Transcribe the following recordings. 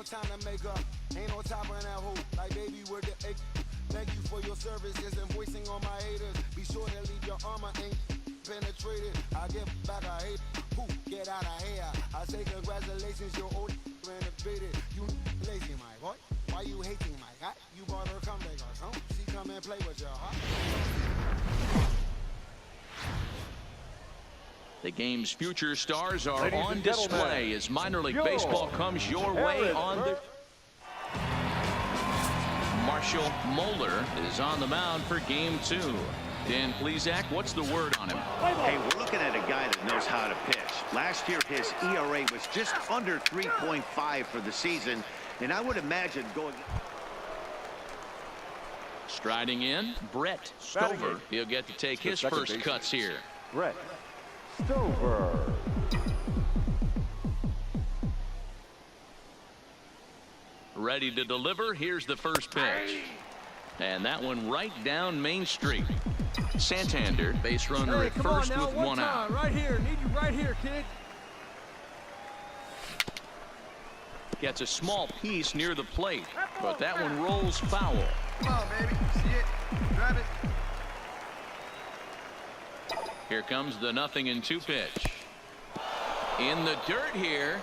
no time to make up. Ain't no top on that hoe. Like baby with the egg. Thank you for your services and voicing on my haters. Be sure to leave your armor ain't penetrated. I get back, I hate. Who get out of here? I say congratulations, your old renovated. You lazy, my boy. Why you hating my guy? You bought her come back or something. She come and play with your heart. The game's future stars are on display as minor league baseball comes your way on the. Marshall Moeller is on the mound for game 2. Dan Plesac, what's the word on him? Hey, we're looking at a guy that knows how to pitch. Last year, his ERA was just under 3.5 for the season, and I would imagine going. Striding in, Brett Stover. He'll get to take his first cuts here. Brett Stover. Ready to deliver. Here's the first pitch. And that one right down Main Street. Santander, base runner at first with one out. Right here. Need you right here, kid. Gets a small piece near the plate, but that one rolls foul. Come on, baby. See it? Grab it. Here comes the 0-2 pitch. In the dirt here.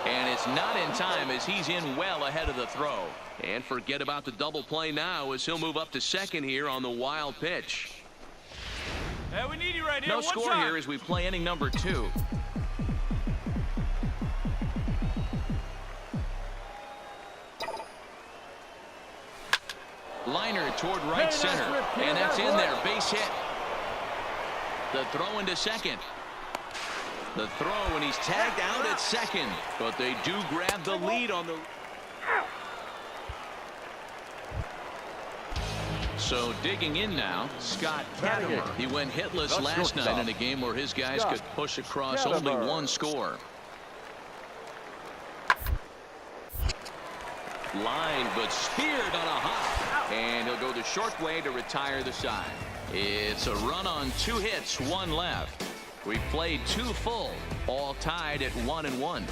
And it's not in time as he's in well ahead of the throw. And forget about the double play now as he'll move up to second here on the wild pitch. Hey, we need you right here. No score here as we play inning number 2. Liner toward right center. And that's in there. Base hit. The throw into second. The throw, and he's tagged out at second. But they do grab the lead on the. So digging in now, Scott Katimer. He went hitless last night in a game where his guys could push across only one score. Line, but speared on a hop. And he'll go the short way to retire the side. It's a run on 2 hits, 1 left. We played 2 full, all tied at 1-1.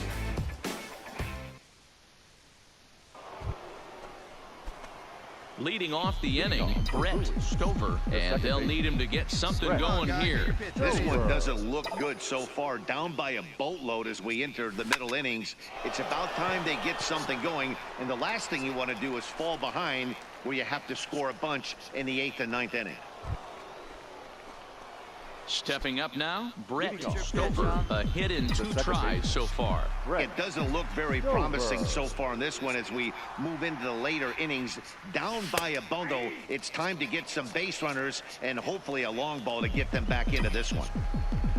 Leading off the inning, Brett Stover, and they'll need him to get something going here. This one doesn't look good so far. Down by a boatload as we enter the middle innings. It's about time they get something going, and the last thing you want to do is fall behind where you have to score a bunch in the 8th and 9th inning. Stepping up now, Brett Stover. A hit in 2 tries so far. It doesn't look very promising so far in this one as we move into the later innings. Down by a bundle, it's time to get some base runners and hopefully a long ball to get them back into this one.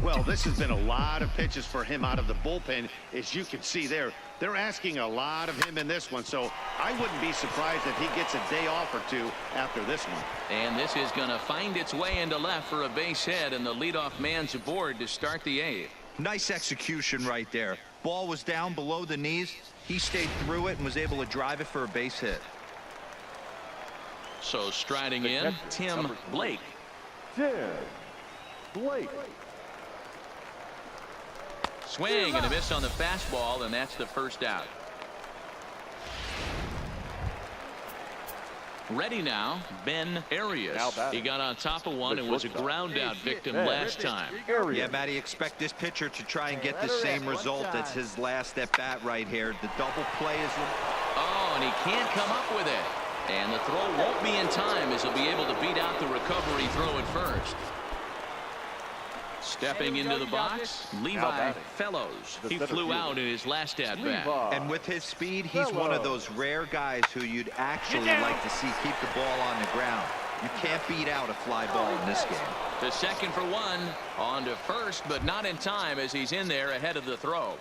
Well, this has been a lot of pitches for him out of the bullpen. As you can see there, they're asking a lot of him in this one, so I wouldn't be surprised if he gets a day off or 2 after this one. And this is going to find its way into left for a base hit, and the leadoff man's aboard to start the 8th. Nice execution right there. Ball was down below the knees. He stayed through it and was able to drive it for a base hit. So striding in, Tim Blake. Tim Blake. Swing and a miss on the fastball, and that's the first out. Ready now, Ben Arias. He got on top of one and was a ground out victim last time. Yeah, Matty, expect this pitcher to try and get the same result as his last at bat right here. The double play is. Oh, and he can't come up with it. And the throw won't be in time as he'll be able to beat out the recovery throw at first. Stepping into the box, Levi Fellows. He flew out in his last at-bat. And with his speed, he's one of those rare guys who you'd actually like to see keep the ball on the ground. You can't beat out a fly ball in this game. The second for 1, on to first, but not in time as he's in there ahead of the throw.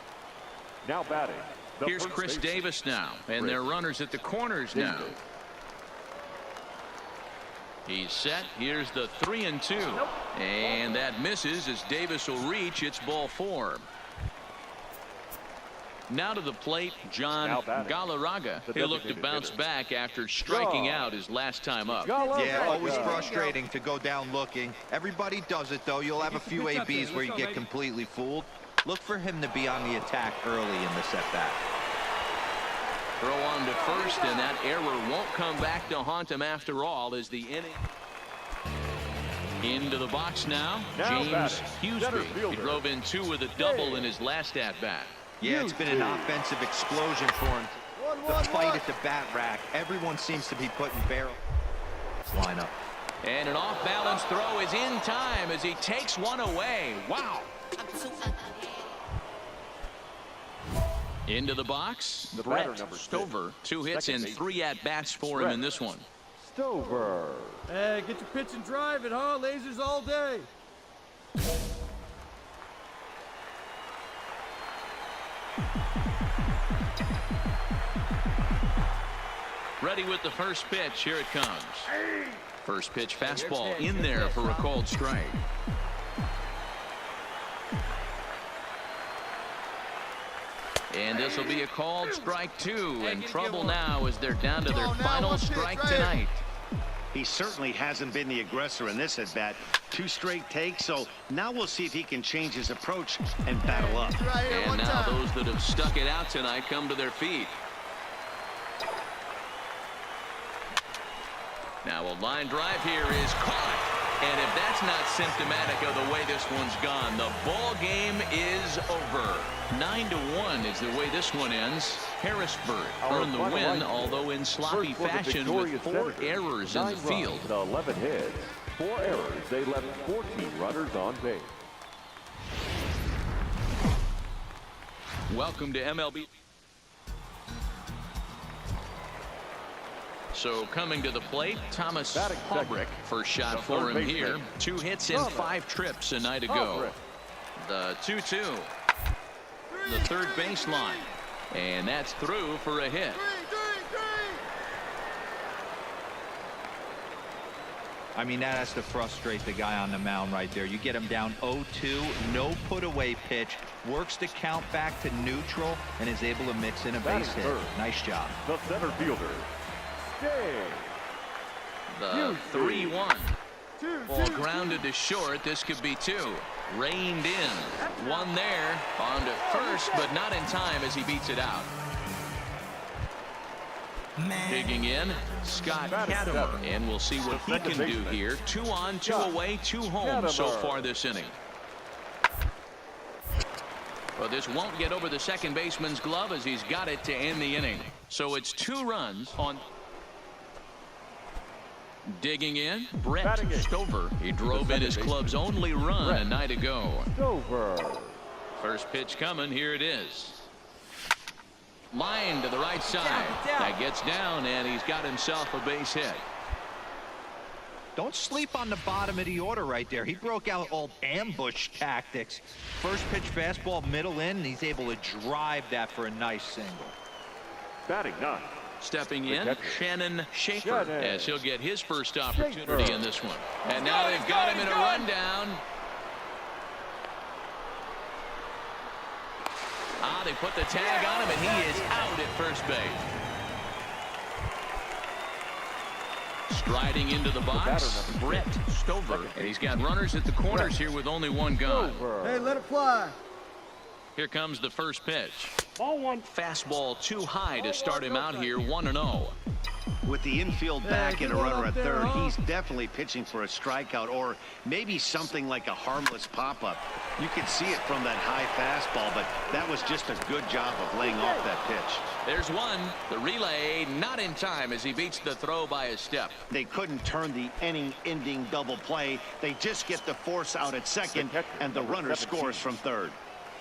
Now batting. Here's Chris Davis now, and their runners at the corners now. He's set. Here's the 3-2. And that misses as Davis will reach. It's ball 4. Now to the plate, John Galarraga. He'll look to bounce back after striking out his last time up. Yeah, always frustrating to go down looking. Everybody does it, though. You'll have a few ABs where you get completely fooled. Look for him to be on the attack early in this at-bat. Throw on to first, and that error won't come back to haunt him after all as the inning. Into the box now, James Huseby. He drove in 2 with a double in his last at-bat. Yeah, it's been an offensive explosion for him. The fight at the bat rack. Everyone seems to be putting barrel lineup. And an off-balance throw is in time as he takes one away. Wow. Into the box, Brett Stover. 2 hits and 3 at-bats for him in this one. Stover. Hey, get your pitch and drive it, huh? Lasers all day. Ready with the first pitch. Here it comes. First pitch fastball in there for a called strike. And this will be a called strike 2. And trouble now as they're down to their final strike tonight. He certainly hasn't been the aggressor in this at-bat. 2 straight takes, so now we'll see if he can change his approach and battle up. And now those that have stuck it out tonight come to their feet. Now a line drive here is caught. And if that's not symptomatic of the way this one's gone, the ball game is over. 9-1 is the way this one ends. Harrisburg earned the win, although in sloppy fashion with 4 errors in the field. 11 hits, 4 errors. They left 14 runners on base. Welcome to MLB. So coming to the plate, Thomas Haubrich. First shot for him here. 2 hits and 5 trips a night ago. The 2-2. The third baseline. And that's through for a hit. I mean, that has to frustrate the guy on the mound right there. You get him down 0-2, no put away pitch, works the count back to neutral, and is able to mix in a base hit. Nice job. The center fielder. The 3-1. Ball grounded to short. This could be 2. Reined in. 1 there. On to first, but not in time as he beats it out. Digging in, Scott Katimer. And we'll see what he can do here. 2 on, 2 away, 2 home so far this inning. But this won't get over the second baseman's glove as he's got it to end the inning. So it's 2 runs on. Digging in, Brett Stover. He drove in his club's only run a night ago. Stover. First pitch coming. Here it is. Line to the right side. That gets down, and he's got himself a base hit. Don't sleep on the bottom of the order right there. He broke out all ambush tactics. First pitch fastball middle in, and he's able to drive that for a nice single. Batting 9. Stepping in, Shannon Schaefer, as he'll get his first opportunity in this one. And now they've got him in a rundown. They put the tag on him, and he is out at first base. Striding into the box, Brett Stover. And he's got runners at the corners here with only 1 gone. Hey, let it fly. Here comes the first pitch. Ball 1. Fastball too high to start him out here, 1-0. With the infield back and a runner at third, he's definitely pitching for a strikeout or maybe something like a harmless pop-up. You can see it from that high fastball, but that was just a good job of laying off that pitch. There's 1. The relay not in time as he beats the throw by a step. They couldn't turn the inning-ending double play. They just get the force out at second, and the runner scores from third.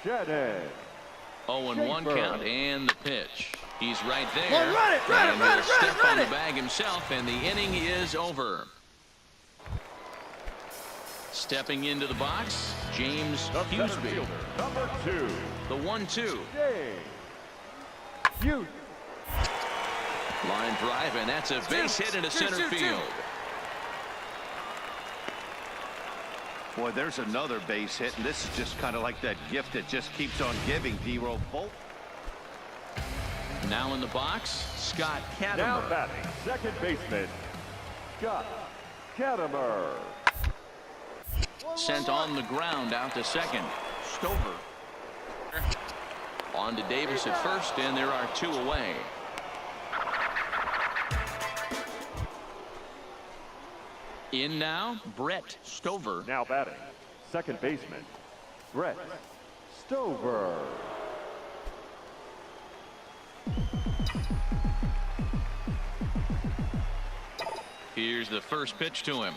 0-1 count, and the pitch. He's right there. Well, run it, and he'll step on the bag himself, and the inning is over. Stepping into the box, James Huseby. Number 2. The 1-2. Line drive, and that's a base hit into center field. Boy, there's another base hit, and this is just kind of like that gift that just keeps on giving, D-Roll. Now in the box, Scott Katimer. Now batting, second baseman, Scott Katimer. Sent on the ground out to second. Stover. On to Davis at first, and there are 2 away. In now, Brett Stover. Now batting, second baseman, Brett Stover. Here's the first pitch to him.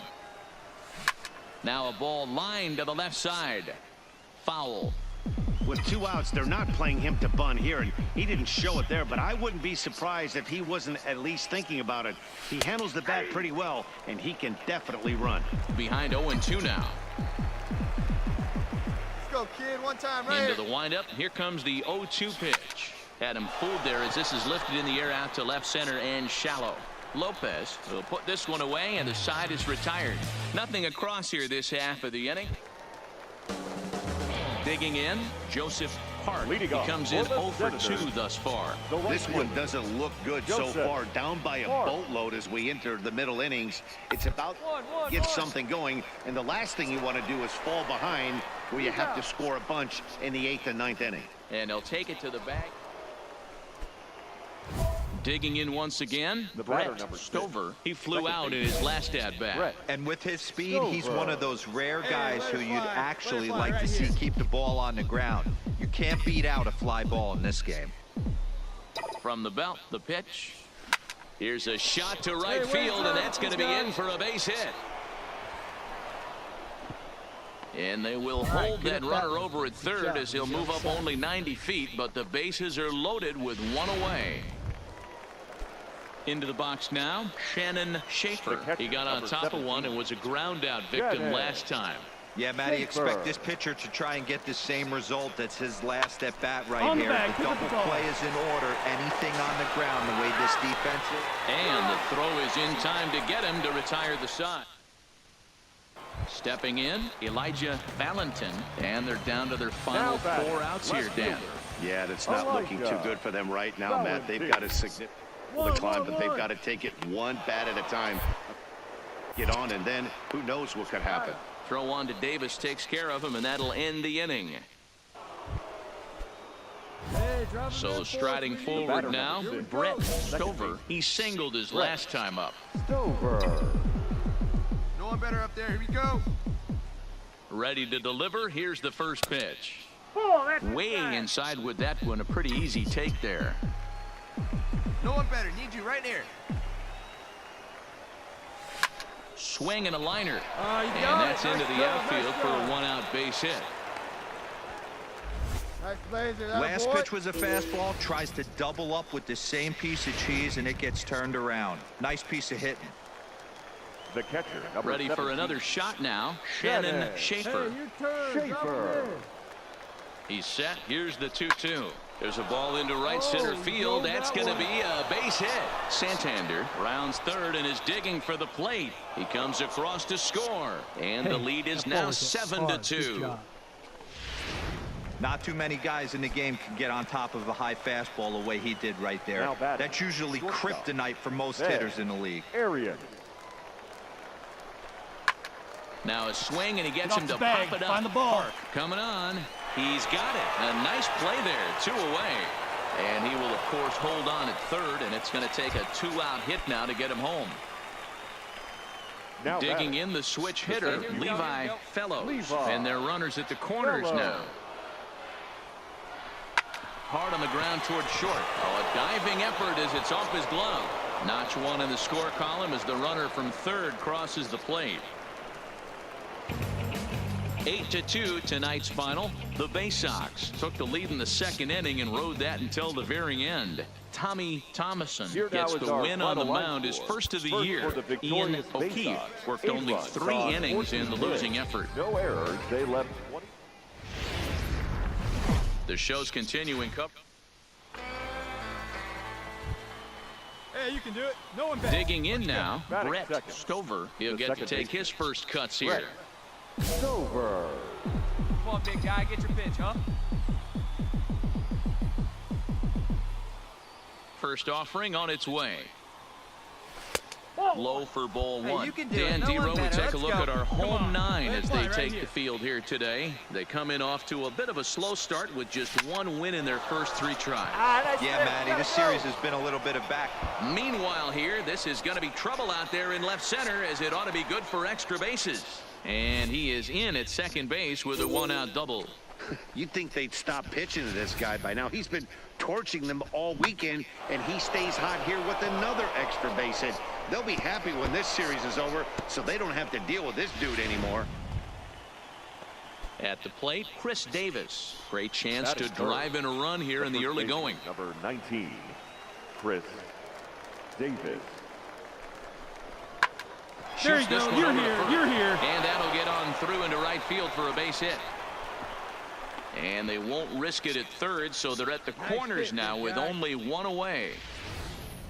Now a ball lined to the left side. Foul. With 2 outs, they're not playing him to bunt here, and he didn't show it there, but I wouldn't be surprised if he wasn't at least thinking about it. He handles the bat pretty well, and he can definitely run. Behind 0-2 now. Let's go, kid. One time, right Into the windup. Here comes the 0-2 pitch. Had him fooled there as this is lifted in the air out to left center and shallow. Lopez will put this one away, and the side is retired. Nothing across here this half of the inning. Digging in, Joseph Hart. He comes in 0 for 2 thus far. This one doesn't look good so far. Down by a boatload as we enter the middle innings. It's about to get something going, and the last thing you want to do is fall behind where you have to score a bunch in the 8th and 9th inning. And he'll take it to the bag. Digging in once again, Brett Stover. He flew out in his last at-bat. And with his speed, he's one of those rare guys who you'd actually like to see keep the ball on the ground. You can't beat out a fly ball in this game. From the belt, the pitch. Here's a shot to right field, and that's going to be in for a base hit. And they will hold that runner over at third as he'll move up only 90 feet, but the bases are loaded with one away. Into the box now, Shannon Schaefer. He got on top of one and was a ground out victim last time. Yeah, Matty, expect this pitcher to try and get the same result. That's his last at bat right here. The double play is in order. Anything on the ground, the way this defense is. And the throw is in time to get him to retire the side. Stepping in, Elijah Valentin, and they're down to their final 4 outs here, Dan. Yeah, that's not looking too good for them right now, Matt. They've got a significant climb, but they've got to take it one bat at a time. Get on, and then who knows what could happen. Throw on to Davis takes care of him, and that'll end the inning. So striding forward now, Brett Stover. He singled his last time up. Stover. No one better up there. Here we go. Ready to deliver. Here's the first pitch. Weighing inside with that one, a pretty easy take there. No one better. Need you right here. Swing and a liner. And that's into the outfield for a 1-out base hit. Last pitch was a fastball. Tries to double up with the same piece of cheese, and it gets turned around. Nice piece of hitting. The catcher, ready for another shot now, Shannon Schaefer. He's set. Here's the 2-2. There's a ball into right center field. That's going to be a base hit. Santander rounds third and is digging for the plate. He comes across to score, and the lead is now 7-2. Not too many guys in the game can get on top of a high fastball the way he did right there. That's usually kryptonite for most hitters in the league. Now a swing, and he gets him to pop it up. Find the ball. Coming on. He's got it. A nice play there. 2 away. And he will, of course, hold on at third, and it's going to take a 2-out hit now to get him home. Now digging in the switch hitter, Levi Fellows. And they're runners at the corners now. Hard on the ground towards short. Oh, a diving effort as it's off his glove. Notch 1 in the score column as the runner from third crosses the plate. 8-2 tonight's final. The Bay Sox took the lead in the second inning and rode that until the very end. Tommy Thomason gets the win on the mound, his first of the year. Ian O'Keefe worked only 3 innings in the losing effort. No errors. They left 20. The show's continuing. Hey, you can do it. No one back. Digging in now, Brett Stover. He'll get to take his first cuts here. Stover. Come on, big guy. Get your pitch, huh? First offering on its way. Low for ball one. You can do Dan it. No Dero, one we better. take a Let's look go. at our home nine as they right take here. the field here today. They come in off to a bit of a slow start with just one win in their first 3 tries. Yeah, Matty, this series has been a little bit of back. Meanwhile here, this is going to be trouble out there in left center, as it ought to be good for extra bases. And he is in at second base with a 1-out double. You'd think they'd stop pitching to this guy by now. He's been torching them all weekend, and he stays hot here with another extra base hit. They'll be happy when this series is over, so they don't have to deal with this dude anymore. At the plate, Chris Davis. Great chance to drive in a run here in the early going. Number 19, Chris Davis. There you Shoots this go. one You're over to here. first. You're here. And that'll get on through into right field for a base hit. And they won't risk it at third, so they're at the corners now with only 1 away.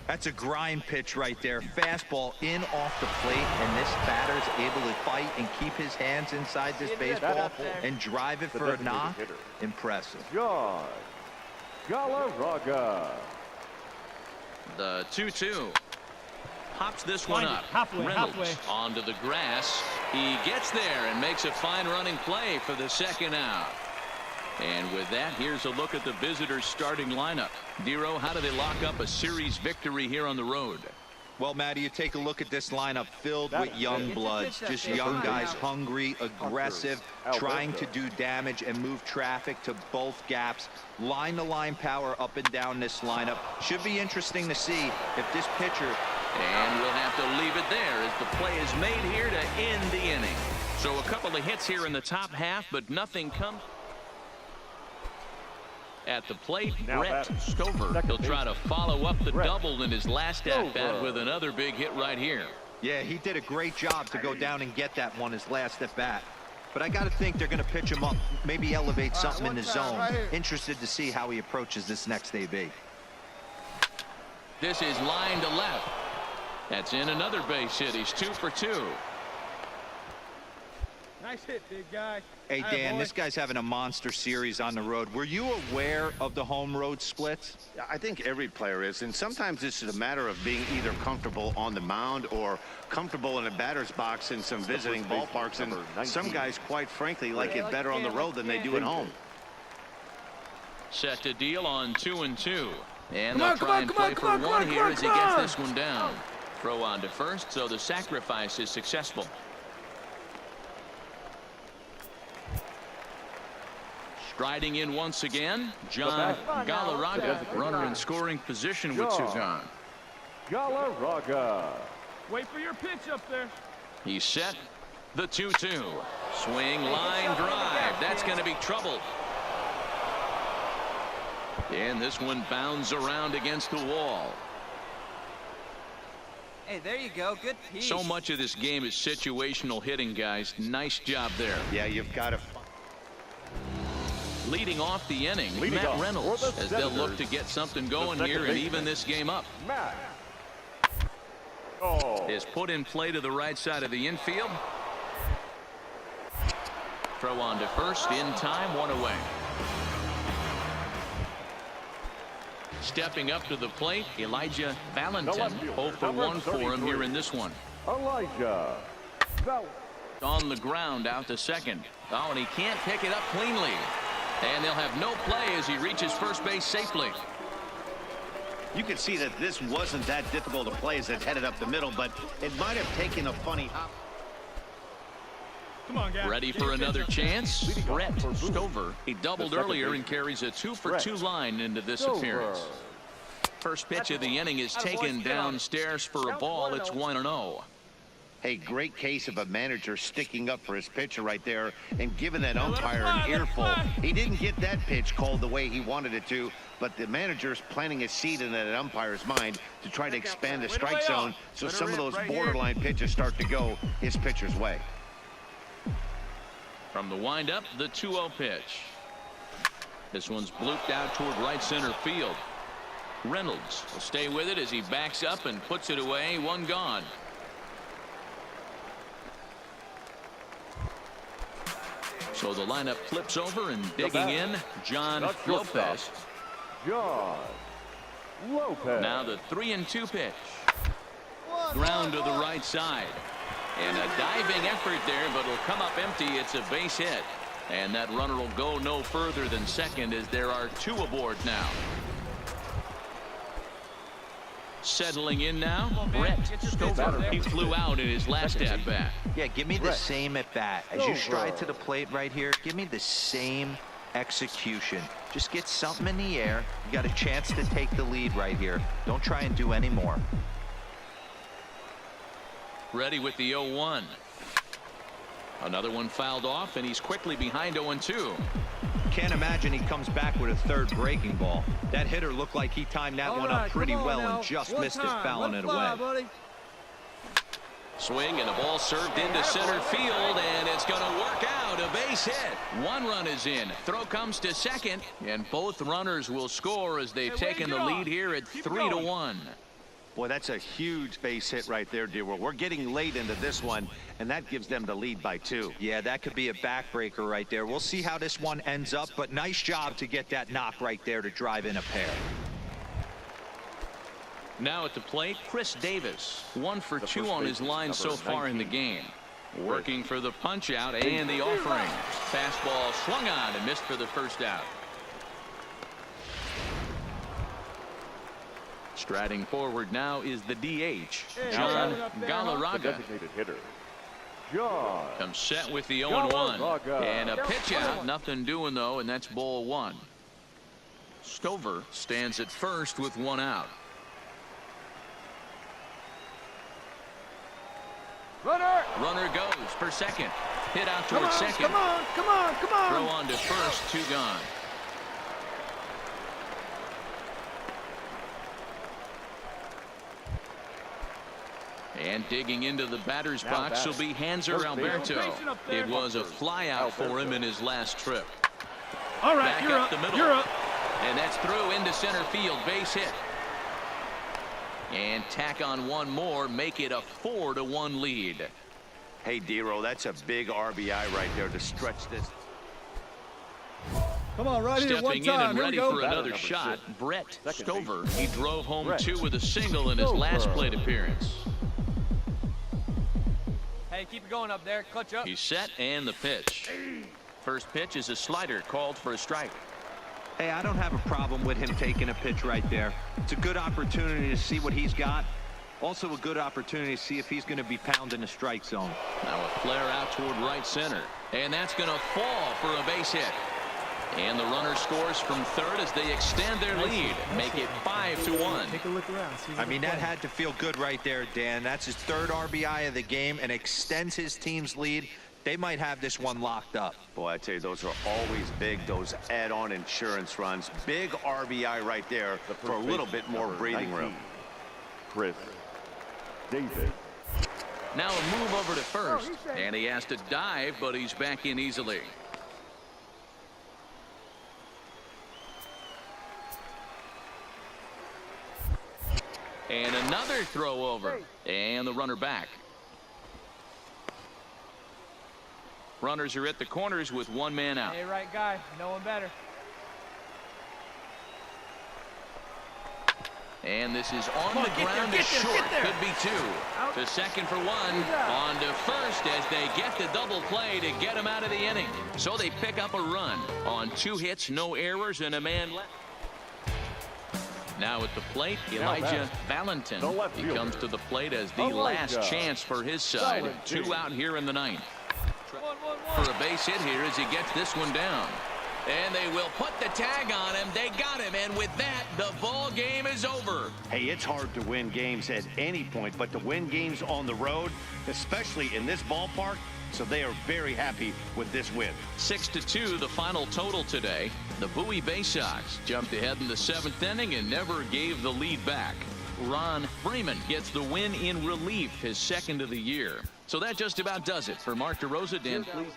That's a grind pitch right there. Fastball in off the plate, and this batter's able to fight and keep his hands inside this baseball and drive it for a knock. Impressive. John Galarraga. The 2-2. Pops this one up. Halfway, Reynolds halfway. onto the grass. He gets there and makes a fine running play for the 2nd out. And with that, here's a look at the visitors' starting lineup. Dero, how do they lock up a series victory here on the road? Well, Matty, you take a look at this lineup filled with young bloods, just young guys, hungry, aggressive, trying to do damage and move traffic to both gaps. Line-to-line power up and down this lineup. Should be interesting to see if this pitcher... And we'll have to leave it there as the play is made here to end the inning. So a couple of hits here in the top half, but nothing comes. At the plate, Brett Stover. He'll try to follow up the double in his last at-bat with another big hit right here. Yeah, he did a great job to go down and get that one his last at-bat. But I got to think they're going to pitch him up, maybe elevate something in the zone. Interested to see how he approaches this next AB. This is line to left. That's in another base hit. He's 2 for 2. Nice hit, big guy. Hey, Dan, this guy's having a monster series on the road. Were you aware of the home road splits? I think every player is, and sometimes this is a matter of being either comfortable on the mound or comfortable in a batter's box in some visiting ballparks, and some guys, quite frankly, like it better on the road than they do at home. Set to deal on 2-2. And Come they'll on, try and play for one here as he gets on. this one down. Throw on to first, so the sacrifice is successful. Striding in once again, John Galarraga, runner in scoring position with 2 gone. Galarraga. Wait for your pitch up there. He's set. The 2-2. Swing, line drive. That's going to be trouble. And this one bounds around against the wall. Hey, there you go. Good piece. So much of this game is situational hitting, guys. Nice job there. Yeah, you've got to... Leading off the inning, Leading Matt off Reynolds, for the as they'll look Senators, to get something going the here second and even baseman. this game up. Matt. Oh. Is put in play to the right side of the infield. Throw on to first in time, 1 away. Stepping up to the plate, Elijah Valentin. 0 for 1 for him here in this one. Elijah Valentin. On the ground out to second. Oh, and he can't pick it up cleanly. And they'll have no play as he reaches first base safely. You can see that this wasn't that difficult to play as it headed up the middle, but it might have taken a funny hop. Come on, guys. Ready for another chance? Brett Stover. He doubled earlier and carries a 2 for 2 line into this appearance. First pitch of the inning is taken downstairs for a ball. It's 1-0. Hey, great case of a manager sticking up for his pitcher right there and giving that umpire an earful. He didn't get that pitch called the way he wanted it to, but the manager's planting a seed in that umpire's mind to try to expand the strike zone so some of those borderline pitches start to go his pitcher's way. From the windup, the 2-0 pitch. This one's blooped out toward right center field. Reynolds will stay with it as he backs up and puts it away. 1 gone. So the lineup flips over and digging in, John Lopez. John Lopez. Now the 3-2 pitch. ground to the right side. And a diving effort there, but it'll come up empty. It's a base hit. And that runner will go no further than second as there are 2 aboard now. Settling in now, Brett Stover. He flew out in his last at-bat. Yeah, give me the same at-bat. As you stride to the plate right here, give me the same execution. Just get something in the air. You got a chance to take the lead right here. Don't try and do any more. Ready with the 0-1. Another one fouled off, and he's quickly behind 0-2. Can't imagine he comes back with a third breaking ball. That hitter looked like he timed that one up pretty well and just missed it, fouling it away. Buddy. Swing and the ball served into center field, and it's going to work out. A base hit. 1 run is in. Throw comes to second, and both runners will score as they've taken the lead here at 3-1. Boy, that's a huge base hit right there, dear. We're getting late into this one, and that gives them the lead by 2. Yeah, that could be a backbreaker right there. We'll see how this one ends up, but nice job to get that knock right there to drive in a pair. Now at the plate, Chris Davis. 1 for 2 on his line so far in the game. Working for the punch out and the offering. Fastball swung on and missed for the first out. Striding forward now is the DH, John Galarraga. Designated hitter, John. Comes set with the 0-1. And a pitch out. Nothing doing, though, and that's ball 1. Stover stands at first with 1 out. Runner goes for second. Hit out towards second. Come on. Throw on to first. 2 gone. And digging into the batter's box will be Hanser Alberto. It was a fly out for him in his last trip. All right, Back you're up up. the middle. You're up. And that's through into center field. Base hit. And tack on 1 more. Make it a 4-1 lead. Hey, Dero, that's a big RBI right there to stretch this. Come on, right here, 1 Stepping in time. and Here ready we go. for another shot, Brett Stover. He drove home 2 with a single in his last plate appearance. Hey, keep it going up there. Clutch up. He's set and the pitch. First pitch is a slider called for a strike. Hey, I don't have a problem with him taking a pitch right there. It's a good opportunity to see what he's got. Also a good opportunity to see if he's going to be pounding the strike zone. Now a flare out toward right center. And that's going to fall for a base hit. And the runner scores from third as they extend their lead. Make it 5-1. Take a look around. I mean, that had to feel good right there, Dan. That's his 3rd RBI of the game and extends his team's lead. They might have this one locked up. Boy, I tell you, those are always big, those add-on insurance runs. Big RBI right there for a little bit more breathing room. Chris Davis. Now a move over to first. And he has to dive, but he's back in easily. And another throw over. And the runner back. Runners are at the corners with 1 man out. Hey, right guy. No one better. And this is on the ground is short. Could be 2. To second for 1. On to first as they get the double play to get him out of the inning. So they pick up a run on 2 hits, no errors, and a man left. Now at the plate, Elijah Valentin. He comes to the plate as the last chance for his side. 2 out here in the 9th. For a base hit here as he gets this one down. And they will put the tag on him. They got him. And with that, the ball game is over. Hey, it's hard to win games at any point, but to win games on the road, especially in this ballpark, so they are very happy with this win. 6-2, the final total today. The Bowie Bay Sox jumped ahead in the 7th inning and never gave the lead back. Ron Freeman gets the win in relief, his 2nd of the year. So that just about does it. For Mark DeRosa, Dan, please.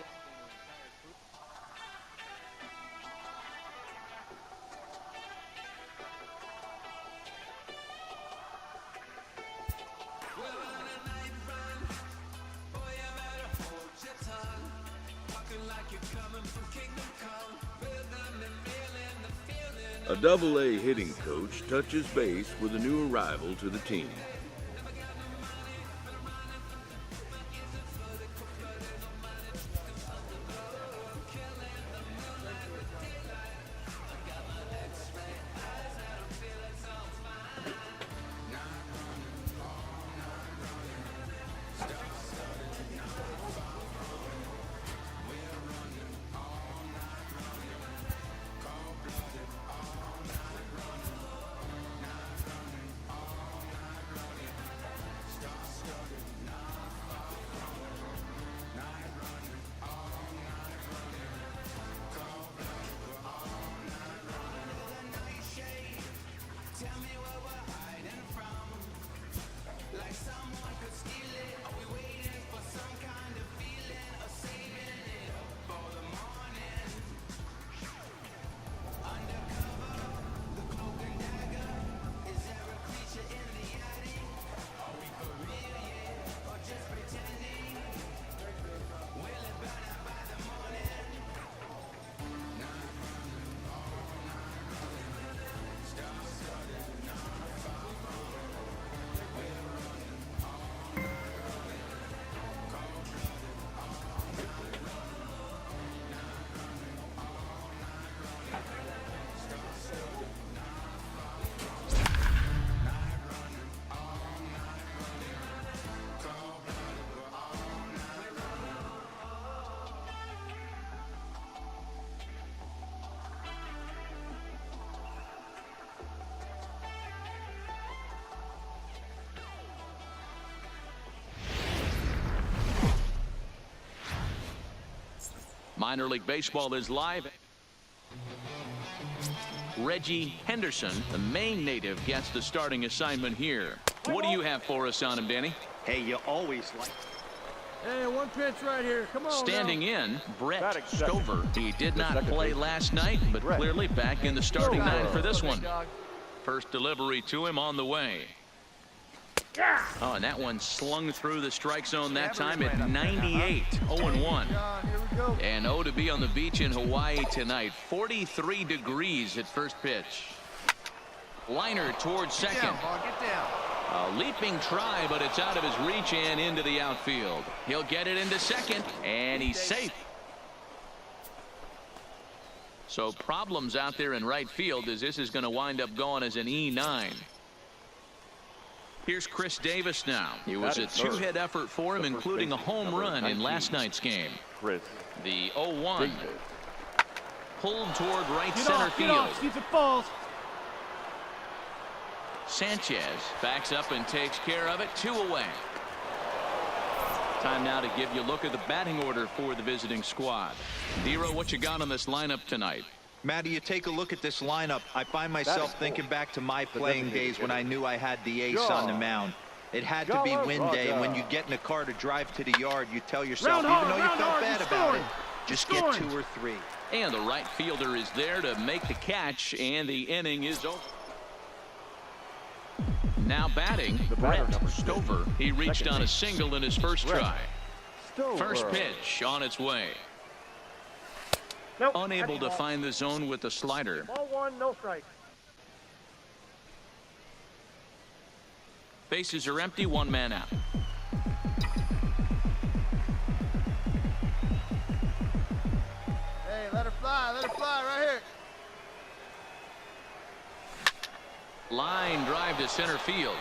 A Double-A hitting coach touches base with a new arrival to the team. Minor League Baseball is live. Reggie Henderson, the Maine native, gets the starting assignment here. What do you have for us on him, Danny? Hey, you always like... Hey, one pitch right here. Come on. Standing now. in, Brett Stover. He did not play last night, but clearly back in the starting nine for this one. First delivery to him on the way. Oh, and that one slung through the strike zone that time at 98. 0-1. And 0 to be on the beach in Hawaii tonight. 43 degrees at first pitch. Liner towards second. Get down. A leaping try, but it's out of his reach and into the outfield. He'll get it into second, and he's safe. So problems out there in right field as this is going to wind up going as an E9. Here's Chris Davis now. It was a two-hit effort for him, including a home run in last night's game. The 0-1. Pulled toward right center field. See if it falls. Sanchez backs up and takes care of it. 2 away. Time now to give you a look at the batting order for the visiting squad. Dero, what you got on this lineup tonight? Matty, you take a look at this lineup. I find myself thinking back to my playing days when I knew I had the ace on the mound. It had to be win day, and when you get in a car to drive to the yard, you tell yourself, even though you felt bad about it, just get 2 or 3. And the right fielder is there to make the catch, and the inning is over. Now batting, Brett Stover. He reached on a single in his first try. First pitch on its way. Unable to find the zone with the slider. Ball 1, no strike. Bases are empty, 1 man out. Hey, let her fly right here. Line drive to center field.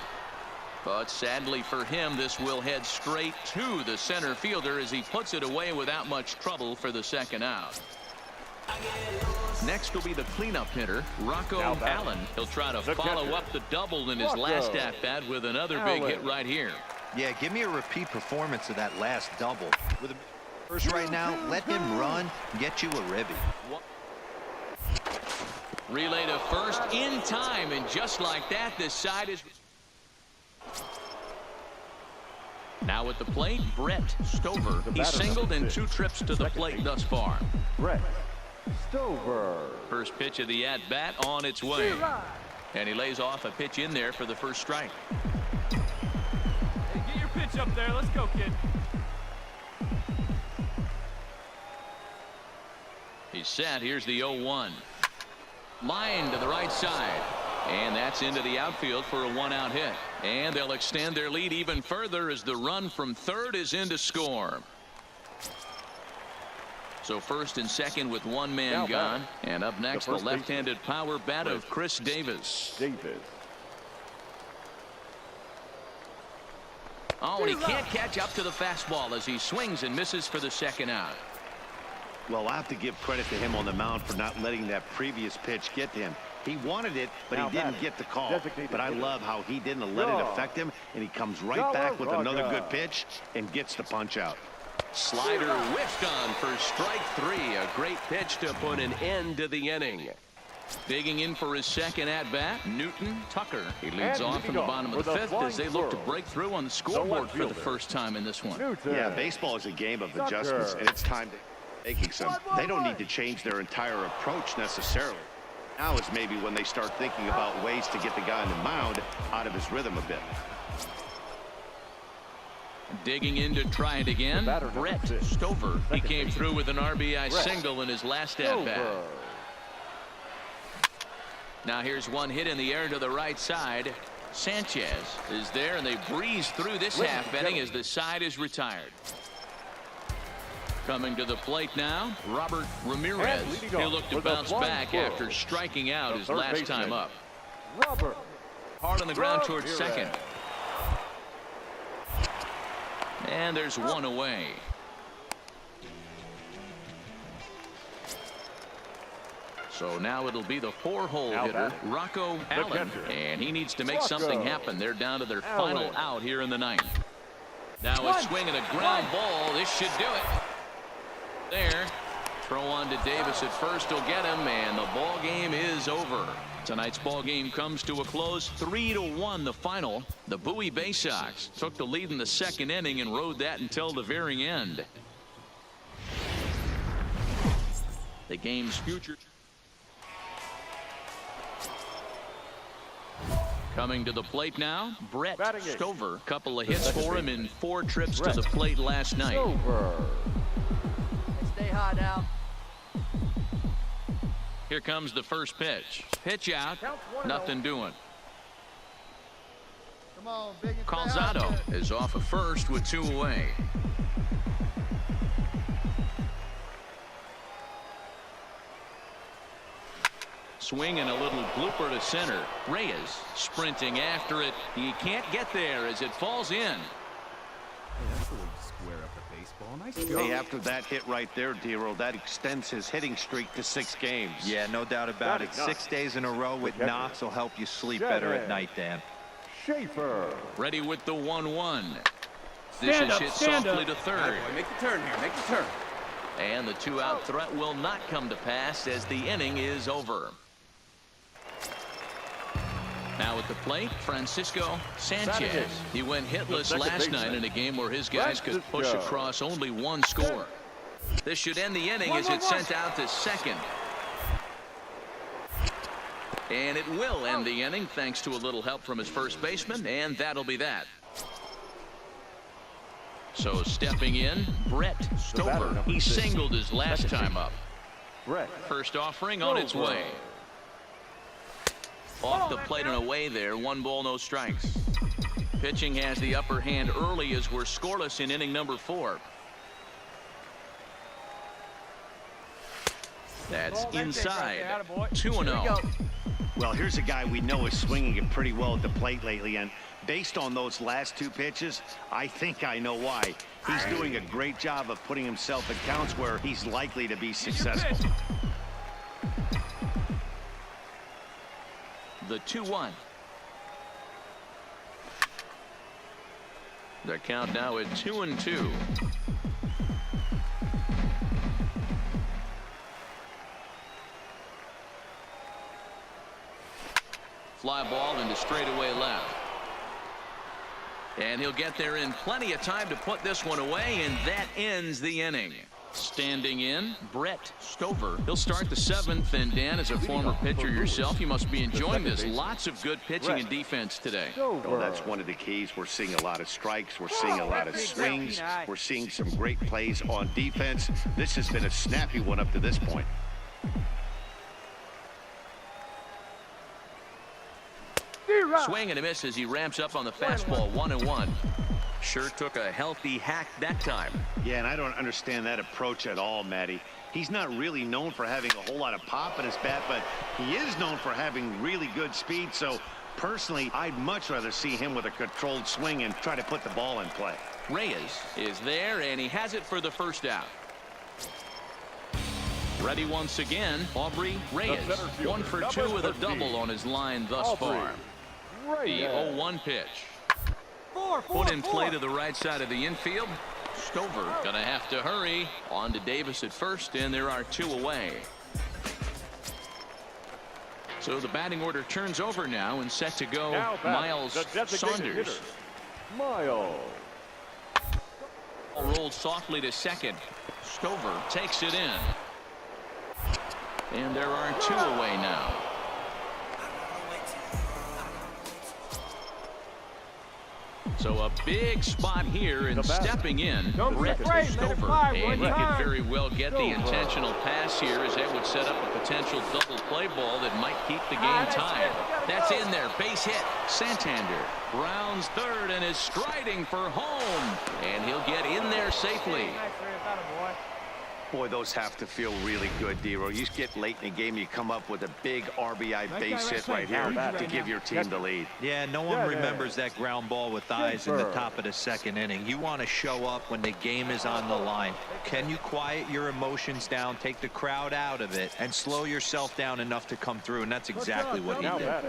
But sadly for him, this will head straight to the center fielder as he puts it away without much trouble for the second out. Next will be the cleanup hitter, Rocco Allen. He'll try to follow up the double in his last at-bat with another big hit right here. Yeah, give me a repeat performance of that last double. With a first right now, let him run, get you a ribby. Relay to first in time, and just like that, this side is... Now at the plate, Brett Stover. He's singled in 2 trips to the plate thus far. Brett Stover. First pitch of the at-bat on its way. And he lays off a pitch in there for the first strike. Hey, get your pitch up there. Let's go, kid. He's set. Here's the 0-1. Line to the right side. And that's into the outfield for a 1-out hit. And they'll extend their lead even further as the run from third is in to score. So first and second with 1 man gone. And up next, the left-handed power bat of Chris Davis. Oh, and he can't catch up to the fastball as he swings and misses for the second out. Well, I have to give credit to him on the mound for not letting that previous pitch get to him. He wanted it, but he didn't get the call. But I love how he didn't let it affect him, and he comes right back with another good pitch and gets the punch out. Slider whiffed on for strike 3. A great pitch to put an end to the inning. Digging in for his second at-bat, Newton Tucker. He leads off in the bottom of the 5th as they look to break through on the scoreboard for the first time in this one. Yeah, baseball is a game of adjustments, and it's time to making some. They don't need to change their entire approach necessarily. Now is maybe when they start thinking about ways to get the guy on the mound out of his rhythm a bit. Digging in to try it again, Brett Stover. He came through with an RBI single in his last at-bat. Now here's one hit in the air to the right side. Sanchez is there, and they breeze through this half inning as the side is retired. Coming to the plate now, Robert Ramirez. He'll look to bounce back after striking out his last time up. Hard on the ground towards second. And there's 1 away. So now it'll be the 4-hole hitter, Rocco Allen. And he needs to make something happen. They're down to their final out here in the 9th. Now a swing and a ground ball. This should do it. There. Throw on to Davis at first will get him, and the ball game is over. Tonight's ball game comes to a close, 3-1 the final. The Bowie Bay Sox took the lead in the second inning and rode that until the very end. The game's future. Coming to the plate now, Brett Stover. Couple of hits for him in 4 trips to the plate last night. Stay hot now. Here comes the first pitch. Pitch out. Nothing doing. Come on, big and Calzado is off at first with 2 away. Swing and a little blooper to center. Reyes sprinting after it. He can't get there as it falls in. That's the way you square up the baseball. Nice Hey, job. after that hit right there, Dero, that extends his hitting streak to 6 games. Yeah, no doubt about it. 6 days in a row with knocks will help you sleep better at night, Dan. Schaefer. Ready with the 1-1. This is hit softly to third. Make the turn here. Make the turn. And the 2-out threat will not come to pass as the inning is over. Now at the plate, Francisco Sanchez. He went hitless last night in a game where his guys could push across only 1 score. This should end the inning as it's sent out to second. And it will end the inning thanks to a little help from his first baseman, and that'll be that. So stepping in, Brett Stover. He singled his last time up. First offering on its way. Off the plate and away there. 1 ball, no strikes. Pitching has the upper hand early as we're scoreless in inning number 4. That's inside. 2-0. Well, here's a guy we know is swinging it pretty well at the plate lately, and based on those last 2 pitches, I think I know why. He's doing a great job of putting himself in counts where he's likely to be successful. The 2-1. The count now at 2-2. Fly ball into straightaway left. And he'll get there in plenty of time to put this one away, and that ends the inning. Standing in, Brett Stover. He'll start the 7th, and Dan, as a former pitcher yourself, you must be enjoying this. Lots of good pitching and defense today. Oh, that's one of the keys. We're seeing a lot of strikes. We're seeing a lot of swings. We're seeing some great plays on defense. This has been a snappy one up to this point. Swing and a miss as he ramps up on the fastball. 1-1. Sure took a healthy hack that time. Yeah, and I don't understand that approach at all, Matty. He's not really known for having a whole lot of pop in his bat, but he is known for having really good speed. So personally, I'd much rather see him with a controlled swing and try to put the ball in play. Reyes is there, and he has it for the first out. Ready once again, Aubrey Reyes. 1 for 2 with a double on his line thus far. The 0-1 pitch. Put in play to the right side of the infield. Stover gonna have to hurry. On to Davis at first, and there are 2 away. So the batting order turns over now, and set to go Miles Saunders. Miles. Rolled softly to second. Stover takes it in. And there are 2 away now. So a big spot here, and stepping in, Brett Stover. And he could very well get the intentional pass here, as that would set up a potential double play ball that might keep the game tied. That's in there. Base hit. Santander rounds third and is striding for home. And he'll get in there safely. Boy, those have to feel really good, Dero. You get late in the game, you come up with a big RBI base hit right here to give your team the lead. Yeah, no one remembers that ground ball with eyes in the top of the second inning. You want to show up when the game is on the line. Can you quiet your emotions down, take the crowd out of it, and slow yourself down enough to come through? And that's exactly what he did.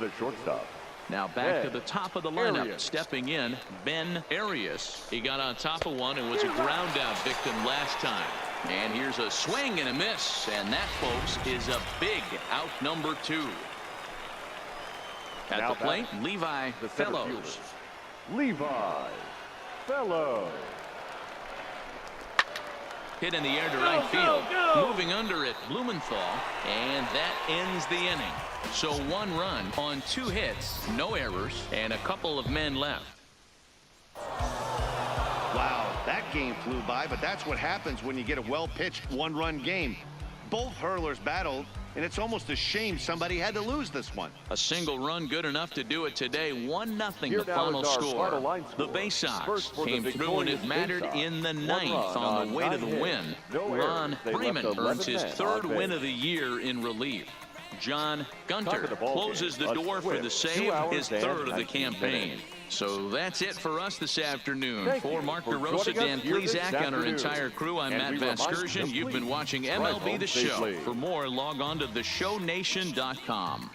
The shortstop. Now back to the top of the lineup. Stepping in, Ben Arias. He got on top of one and was a ground out victim last time. And here's a swing and a miss. And that, folks, is a big out number 2. At the plate, Levi Fellows. Levi Fellows. Hit in the air to right field. Moving under it, Blumenthal. And that ends the inning. So 1 run on 2 hits, no errors, and a couple of men left. Wow, that game flew by, but that's what happens when you get a well-pitched 1-run game. Both hurlers battled, and it's almost a shame somebody had to lose this one. A single run good enough to do it today. 1-0 the final score. The Bay Sox came through when it mattered in the 9th on the way to the win. Ron Freeman earns his 3rd win of the year in relief. John Gunter closes the door for the save, his 3rd of the campaign. So that's it for us this afternoon. For Mark DeRosa, Dan Plesac, and our entire crew, I'm Matt Vasgersian. You've been watching MLB The Show. For more, log on to theshownation.com.